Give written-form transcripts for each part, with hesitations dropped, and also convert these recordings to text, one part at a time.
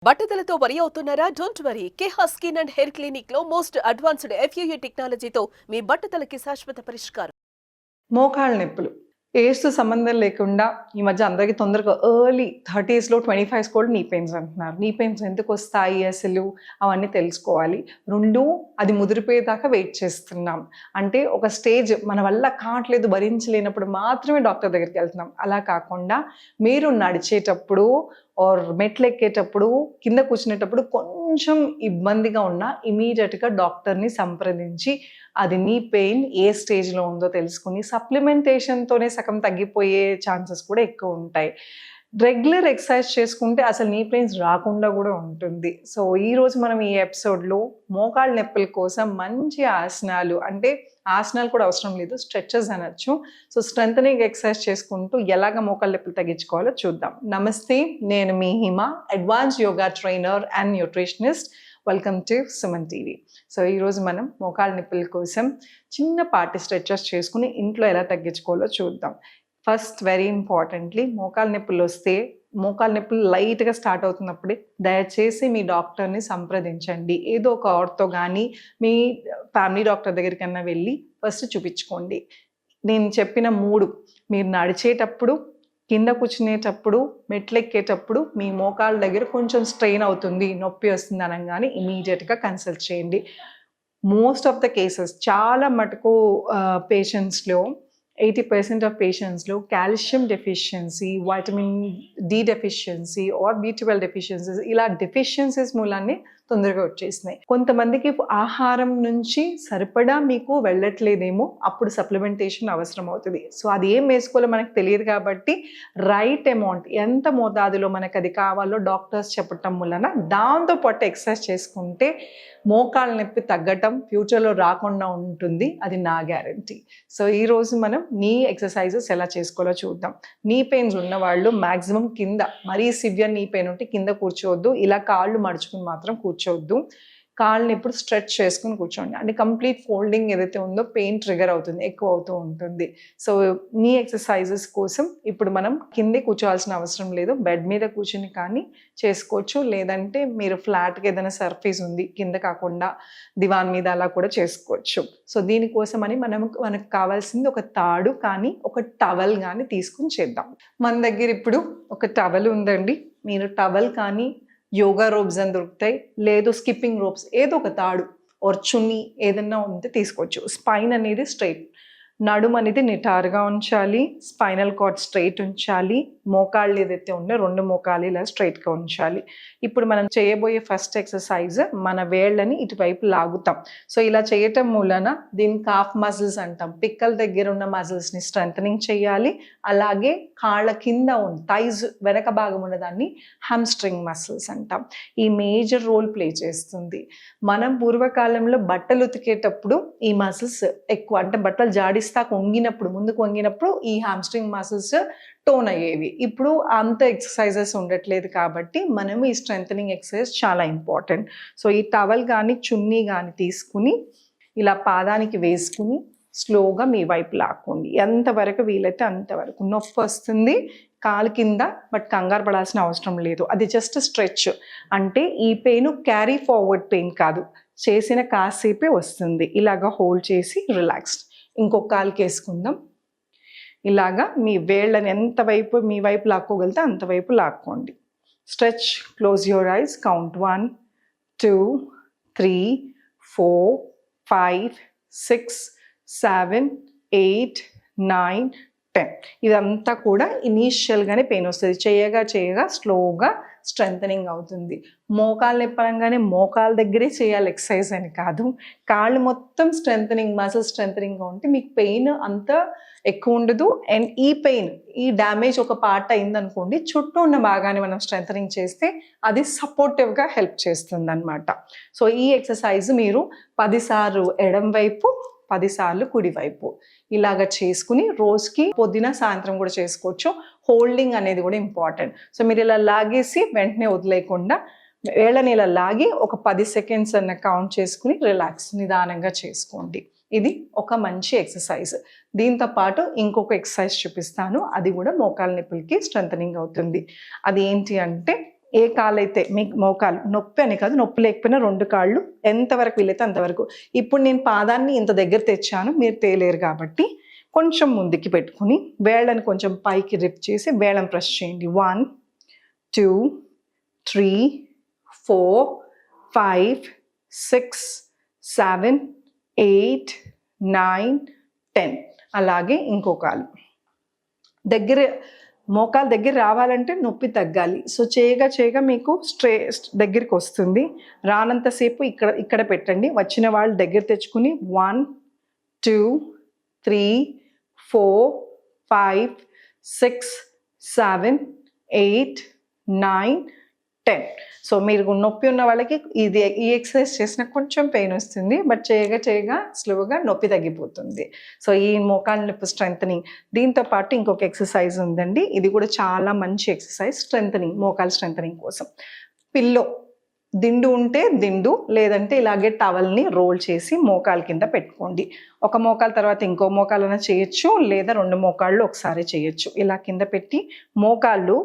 బట్టతలతో వరి అవుతున్నారా? Don't worry. Keha skin and hair clinic లో మోస్ట్ అడ్వాన్స్డ్ FUE టెక్నాలజీతో మీ బట్టతలకి శాశ్వత పరిష్కారం. మోకాళ్ళ నొప్పులు ఏజ్‌తో సంబంధం లేకుండా ఈ మధ్య అందరికీ తొందరగా ఎర్లీ 30స్‌లో 25 కూడా నీ పెయిన్స్ అంటున్నారు. నీ పెయిన్స్ ఎందుకొస్తాయి అసలు? అవన్నీ తెలుసుకోవాలి. 2 అది ముదిరిపోయేదాకా వెయిట్ చేస్తున్నాం. అంటే ఒక స్టేజ్ మన వల్ల కావట్లేదు, భరించలేనప్పుడు మాత్రమే డాక్టర్ దగ్గరికెళ్తున్నాం. అలా కాకుండా మీరు నడిచేటప్పుడు ఆర్ మెట్లెక్కేటప్పుడు, కింద కూర్చునేటప్పుడు కొంచెం ఇబ్బందిగా ఉన్నా ఇమ్మీడియేట్‌గా డాక్టర్‌ని సంప్రదించి అది నీ పెయిన్ ఏ స్టేజ్‌లో ఉందో తెలుసుకొని సప్లిమెంటేషన్‌తోనే సగం తగ్గిపోయే ఛాన్సెస్ కూడా ఎక్కువుంటాయి. రెగ్యులర్ ఎక్సర్సైజ్ చేసుకుంటే అసలు నీ పెయిన్స్ రాకుండా కూడా ఉంటుంది. సో, ఈరోజు మనం ఈ ఎపిసోడ్‌లో మోకాళ్ళ నొప్పుల కోసం మంచి ఆసనాలు, అంటే ఆసనాలు కూడా అవసరం లేదు, స్ట్రెచెస్ అనొచ్చు. సో, స్ట్రెంథెనింగ్ ఎక్సర్సైజ్ చేసుకుంటూ ఎలాగ మోకాళ్ళ నొప్పులు తగ్గించుకోవాలో చూద్దాం. నమస్తే, నేను మీ Hima, advance yoga trainer and nutritionist. Welcome to Suman TV. So, ఈరోజు మనం మోకాళ్ళ నొప్పుల కోసం చిన్నపాటి స్ట్రెచెస్ చేసుకుని ఇంట్లో ఎలా తగ్గించుకోవాలో చూద్దాం. ఫస్ట్, వెరీ ఇంపార్టెంట్లీ, మోకాళ్ళ నొప్పులు వస్తే, మోకాళ్ళ నొప్పులు లైట్గా స్టార్ట్ అవుతున్నప్పుడే దయచేసి మీ డాక్టర్ని సంప్రదించండి. ఏదో ఒక ఆర్థో కానీ మీ ఫ్యామిలీ డాక్టర్ దగ్గరికన్నా వెళ్ళి ఫస్ట్ చూపించుకోండి. నేను చెప్పిన 3 మీరు నడిచేటప్పుడు, కింద కూర్చునేటప్పుడు, మెట్లెక్కేటప్పుడు మీ మోకాళ్ళ దగ్గర కొంచెం స్ట్రెయిన్ అవుతుంది, నొప్పి వస్తుంది అనగానే ఇమీడియట్గా కన్సల్ట్ చేయండి. మోస్ట్ ఆఫ్ ద కేసెస్, చాలా మటుకు పేషెంట్స్లో 80% ఆఫ్ పేషెంట్స్లో calcium deficiency, vitamin D deficiency or B12 deficiencies, ఇలా డెఫిషియన్సీస్ మూలాన్ని తొందరగా వచ్చేసినాయి. కొంతమందికి ఆహారం నుంచి సరిపడా మీకు వెళ్ళట్లేదేమో, అప్పుడు సప్లిమెంటేషన్ అవసరం అవుతుంది. సో, అది ఏం వేసుకోవాలో మనకు తెలియదు కాబట్టి రైట్ అమౌంట్, ఎంత మోతాదులో మనకు అది కావాలో డాక్టర్స్ చెప్పటం వలన దాంతోపాటు ఎక్సర్సైజ్ చేసుకుంటే మోకాళ్ళ నొప్పి తగ్గటం, ఫ్యూచర్లో రాకుండా ఉంటుంది. అది నా గ్యారంటీ. సో, ఈరోజు మనం నీ ఎక్సర్సైజెస్ ఎలా చేసుకోవాలో చూద్దాం. నీ పెయిన్స్ ఉన్నవాళ్ళు మ్యాక్సిమం కింద, మరీ సివియర్ నీ పెయిన్ ఉంటే కింద కూర్చోవద్దు, ఇలా కాళ్ళు మడుచుకుని మాత్రం కూర్చోవద్దు. కాళ్ళని ఇప్పుడు స్ట్రెచ్ చేసుకుని కూర్చోండి. అంటే కంప్లీట్ ఫోల్డింగ్ ఏదైతే ఉందో పెయిన్ ట్రిగర్ అవుతుంది, ఎక్కువ అవుతూ ఉంటుంది. సో, నీ ఎక్సర్సైజెస్ కోసం ఇప్పుడు మనం కిందే కూర్చోవాల్సిన అవసరం లేదు, బెడ్ మీద కూర్చుని కానీ చేసుకోవచ్చు. లేదంటే మీరు ఫ్లాట్గా ఏదైనా సర్ఫేస్ ఉంది కింద కాకుండా దివాన్ మీద, అలా కూడా చేసుకోవచ్చు. సో, దీనికోసమని మనకు కావాల్సింది ఒక తాడు కానీ ఒక టవల్ కానీ తీసుకుని చేద్దాం. మన దగ్గర ఇప్పుడు ఒక టవల్ ఉందండి. మీరు టవల్ కానీ యోగా రోప్స్ అని దొరుకుతాయి, లేదు స్కిప్పింగ్ రోప్స్, ఏదో ఒక తాడు ఆర్ చున్నీ ఏదన్నా ఉంటే తీసుకోవచ్చు. స్పైన్ అనేది స్ట్రైట్, నడుము అనేది నిటారుగా ఉంచాలి, స్పైనల్ కార్డ్ స్ట్రైట్ ఉంచాలి, మోకాళ్ళు ఏదైతే ఉందో 2 మోకాళ్ళు ఇలా స్ట్రైట్గా ఉంచాలి. ఇప్పుడు మనం చేయబోయే ఫస్ట్ ఎక్సర్సైజ్, మన వేళ్ళని ఇటువైపు లాగుతాం. సో, ఇలా చేయటం మూలన దీన్ని కాఫ్ మజిల్స్ అంటాం. పిక్కల దగ్గర ఉన్న మజిల్స్ని స్ట్రెంథనింగ్ చేయాలి. అలాగే కాళ్ళ కింద ఉన్న థైజ్ వెనక భాగం ఉన్నదాన్ని హ్యామ్స్ట్రింగ్ మసిల్స్ అంటాం. ఈ మేజర్ రోల్ ప్లే చేస్తుంది. మనం పూర్వకాలంలో బట్టలు ఉతికేటప్పుడు ఈ మసిల్స్ ఎక్కువ, అంటే బట్టలు జాడిస్తాక వంగినప్పుడు, ముందుకు వంగినప్పుడు ఈ హ్యామ్స్ట్రింగ్ మసిల్స్ టోన్ అయ్యేవి. ఇప్పుడు అంత ఎక్సర్సైజెస్ ఉండట్లేదు కాబట్టి మనం ఈ స్ట్రెంథనింగ్ ఎక్సర్సైజ్ చాలా ఇంపార్టెంట్. సో, ఈ టవల్ కానీ చున్నీ కానీ తీసుకుని ఇలా పాదానికి వేసుకుని స్లోగా మీ వైపు లాక్కోండి. ఎంతవరకు వీలైతే అంతవరకు. నొప్పి వస్తుంది కాలు కింద, బట్ కంగారు పడాల్సిన అవసరం లేదు. అది జస్ట్ స్ట్రెచ్. అంటే ఈ పెయిన్ క్యారీ ఫార్వర్డ్ పెయిన్ కాదు, చేసిన కాసేపే వస్తుంది. ఇలాగా హోల్డ్ చేసి రిలాక్స్డ్. ఇంకొక కాలుకి వేసుకుందాం. ఇలాగా మీ వేళ్ళని ఎంతవైపు మీ వైపు లాక్కోగలితే అంతవైపు లాక్కోండి. Stretch, close your eyes, count 1 2 3 4 5 6 7 8 9 10. ఇదంతా కూడా ఇనీషియల్గానే పెయిన్ వస్తుంది. చేయగా స్లోగా స్ట్రెంథనింగ్ అవుతుంది. మోకాలు నొప్పి మోకాల దగ్గరే చేయాలి ఎక్సర్సైజ్ అని కాదు, కాళ్ళు మొత్తం స్ట్రెంథనింగ్, మసిల్ స్ట్రెంథనింగ్గా ఉంటే మీకు పెయిన్ అంత ఎక్కువ ఉండదు. అండ్ ఈ డ్యామేజ్ ఒక పార్ట్ అయిందనుకోండి, చుట్టూ ఉన్న భాగాన్ని మనం స్ట్రెంథనింగ్ చేస్తే అది సపోర్టివ్గా హెల్ప్ చేస్తుంది అనమాట. సో, ఈ ఎక్సర్సైజ్ మీరు 10 సార్లు ఎడం వైపు, 10 సార్లు కుడివైపు ఇలాగ చేసుకుని రోజుకి పొద్దున సాయంత్రం కూడా చేసుకోవచ్చు. హోల్డింగ్ అనేది కూడా ఇంపార్టెంట్. సో, మీరు ఇలా లాగేసి వెంటనే వదిలేయకుండా వేళ్ళని ఇలా లాగి ఒక 10 సెకండ్స్ అన్న కౌంట్ చేసుకుని రిలాక్స్ నిదానంగా చేసుకోండి. ఇది ఒక మంచి ఎక్సర్సైజ్. దీంతో పాటు ఇంకొక ఎక్సర్సైజ్ చూపిస్తాను, అది కూడా మోకాళ్ళ నొప్పులకి స్ట్రెంథనింగ్ అవుతుంది. అది ఏంటి అంటే, ఏ కాలైతే మీకు మోకాలు నొప్పి అని కాదు, నొప్పి లేకపోయినా 2 కాళ్ళు ఎంతవరకు వీలైతే అంతవరకు. ఇప్పుడు నేను పాదాన్ని ఇంత దగ్గర తెచ్చాను, మీరు తేలేరు కాబట్టి కొంచెం ముందుకి పెట్టుకుని వేళ్ళని కొంచెం పైకి రిప్ చేసి వేళ్ళని ప్రెస్ చేయండి. 1 2 3 4 5 6 7 8 9 10. అలాగే ఇంకో కాలు దగ్గర, మోకాలు దగ్గర రావాలంటే నొప్పి తగ్గాలి. సో చేయగా మీకు దగ్గరికి వస్తుంది. రానంతసేపు ఇక్కడ పెట్టండి. వచ్చిన వాళ్ళు దగ్గర తెచ్చుకుని 1 2 3 4 5 6 7 8 9 10. సో మీరు నొప్పి ఉన్న వాళ్ళకి ఈ ఎక్సర్సైజ్ చేసిన కొంచెం పెయిన్ వస్తుంది, బట్ చేయగా స్లోగా నొప్పి తగ్గిపోతుంది. సో ఈ మోకాళ్ళ నొప్పి స్ట్రెంథనింగ్. దీంతో పాటు ఇంకొక ఎక్సర్సైజ్ ఉందండి, ఇది కూడా చాలా మంచి ఎక్సర్సైజ్ స్ట్రెంథనింగ్, మోకాళ్ళ స్ట్రెంథనింగ్ కోసం. పిల్లో దిండు ఉంటే దిండు, లేదంటే ఇలాగే టవల్ని రోల్ చేసి మోకాలు కింద పెట్టుకోండి. ఒక మోకాలు తర్వాత ఇంకో మోకాలైనా చేయొచ్చు, లేదా 2 మోకాళ్ళు ఒకసారి చేయొచ్చు. ఇలా కింద పెట్టి మోకాళ్ళు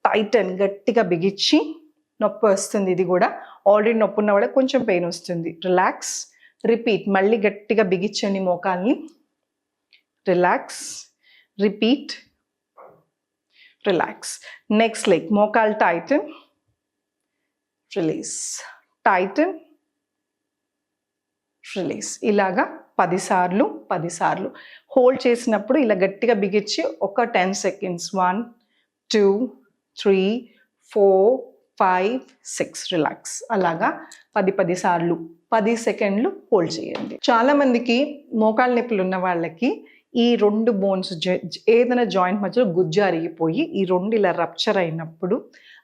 టైటన్ గట్టిగా బిగించి, నొప్పి వస్తుంది ఇది కూడా, ఆల్రెడీ నొప్పి ఉన్న వాళ్ళకి కొంచెం పెయిన్ వస్తుంది. Relax, repeat. మళ్ళీ గట్టిగా బిగించండి మోకాల్ని. Relax, repeat, relax. Next leg మోకాలు టైటన్, రిలీజ్, టైటన్, రిలీజ్. ఇలాగా 10 సార్లు హోల్డ్ చేసినప్పుడు ఇలా గట్టిగా బిగించి ఒక 10 సెకండ్స్. 1 2 3 4 5 6 రిలాక్స్. అలాగా 10 సార్లు 10 సెకండ్లు హోల్డ్ చేయండి. చాలా మందికి మోకాళ్ళ నొప్పులు ఉన్న వాళ్ళకి ఈ 2 బోన్స్ ఏదైనా జాయింట్ మధ్యలో గుజ్జు అరిగిపోయి ఈ 2 ఇలా రప్చర్ అయినప్పుడు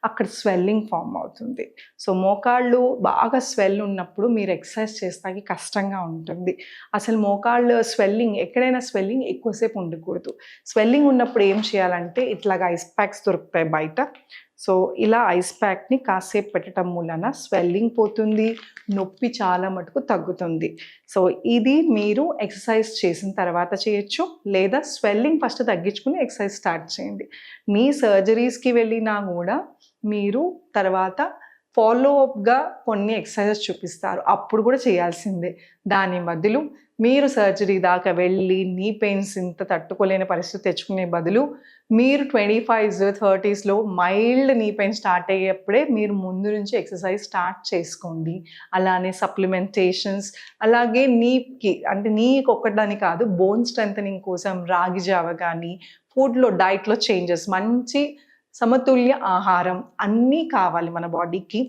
అక్కడ స్వెల్లింగ్ ఫామ్ అవుతుంది. సో మోకాళ్ళు బాగా స్వెల్ ఉన్నప్పుడు మీరు ఎక్సర్సైజ్ చేస్తాకి కష్టంగా ఉంటుంది. అసలు మోకాళ్ళు స్వెల్లింగ్, ఎక్కడైనా స్వెల్లింగ్ ఎక్కువసేపు ఉండకూడదు. స్వెల్లింగ్ ఉన్నప్పుడు ఏం చేయాలంటే ఇట్లాగా ఐస్ ప్యాక్స్ దొరుకుతాయి బయట. సో ఇలా ఐస్ ప్యాక్ని కాసేపు పెట్టడం మూలన స్వెల్లింగ్ పోతుంది, నొప్పి చాలా మటుకు తగ్గుతుంది. సో ఇది మీరు ఎక్సర్సైజ్ చేసిన తర్వాత చేయొచ్చు, లేదా స్వెల్లింగ్ ఫస్ట్ తగ్గించుకుని ఎక్సర్సైజ్ స్టార్ట్ చేయండి. మీ సర్జరీస్కి వెళ్ళినా కూడా మీరు తర్వాత ఫాలో అప్గా కొన్ని ఎక్సర్సైజెస్ చూపిస్తారు, అప్పుడు కూడా చేయాల్సిందే. దాని బదులు మీరు సర్జరీ దాకా వెళ్ళి నీ పెయిన్స్ ఇంత తట్టుకోలేని పరిస్థితి తెచ్చుకునే బదులు మీరు 25s 30sలో మైల్డ్ నీ పెయిన్ స్టార్ట్ అయ్యేప్పుడే మీరు ముందు నుంచి ఎక్సర్సైజ్ స్టార్ట్ చేసుకోండి. అలానే సప్లిమెంటేషన్స్, అలాగే నీకి అంటే నీకు ఒక్కదాని కాదు, బోన్ స్ట్రెంథనింగ్ కోసం రాగి జావ కానీ, ఫుడ్లో డైట్లో చేంజెస్, మంచి సమతుల్య ఆహారం అన్నీ కావాలి మన బాడీకి.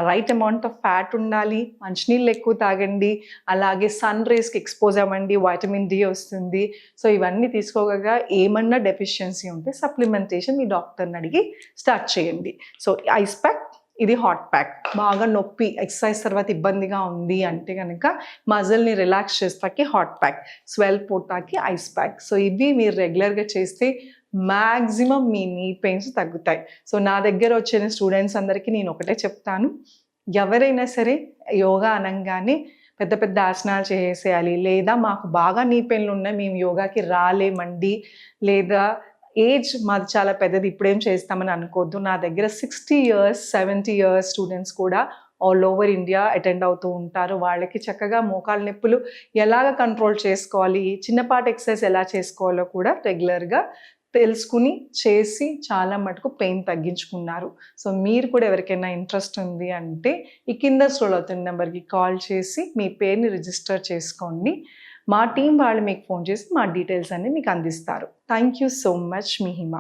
రైట్ అమౌంట్ ఆఫ్ ఫ్యాట్ ఉండాలి, మంచినీళ్ళు ఎక్కువ తాగండి, అలాగే సన్ రేస్కి ఎక్స్పోజ్ అవ్వండి, వైటమిన్ డి వస్తుంది. సో ఇవన్నీ తీసుకోగా ఏమన్నా డెఫిషియన్సీ ఉంటే సప్లిమెంటేషన్ మీ డాక్టర్ని అడిగి స్టార్ట్ చేయండి. సో ఐస్ ప్యాక్, ఇది హాట్ ప్యాక్. బాగా నొప్పి ఎక్సర్సైజ్ తర్వాత ఇబ్బందిగా ఉంది అంటే కనుక మజిల్ని రిలాక్స్ చేస్తాకి హాట్ ప్యాక్, స్వెల్ పోటాకి ఐస్ ప్యాక్. సో ఇవి మీరు రెగ్యులర్గా చేస్తే మ్యాక్సిమం మీ నీ పెయిన్స్ తగ్గుతాయి. సో నా దగ్గర వచ్చిన స్టూడెంట్స్ అందరికీ నేను ఒకటే చెప్తాను, ఎవరైనా సరే యోగా అనగానే పెద్ద పెద్ద ఆసనాలు చేసేయాలి, లేదా మాకు బాగా నీ పెయిన్లు ఉన్నాయి మేము యోగాకి రాలేమండి, లేదా ఏజ్ మాది చాలా పెద్దది ఇప్పుడేం చేస్తామని అనుకోవద్దు. నా దగ్గర 60 years 70 years స్టూడెంట్స్ కూడా ఆల్ ఓవర్ ఇండియా అటెండ్ అవుతూ ఉంటారు. వాళ్ళకి చక్కగా మోకాళ్ళ నొప్పులు ఎలాగ కంట్రోల్ చేసుకోవాలి, చిన్నపాటి ఎక్సర్సైజ్ ఎలా చేసుకోవాలో కూడా రెగ్యులర్గా తెలుసుకుని చేసి చాలా మటుకు పెయిన్ తగ్గించుకున్నారు. సో మీరు కూడా ఎవరికైనా ఇంట్రెస్ట్ ఉంది అంటే ఈ కింద స్క్రోల్ అవుతున్న నెంబర్కి కాల్ చేసి మీ పేరుని రిజిస్టర్ చేసుకోండి. మా టీం వాళ్ళు మీకు ఫోన్ చేసి మా డీటెయిల్స్ అన్ని మీకు అందిస్తారు. Thank you so much. Me Hima.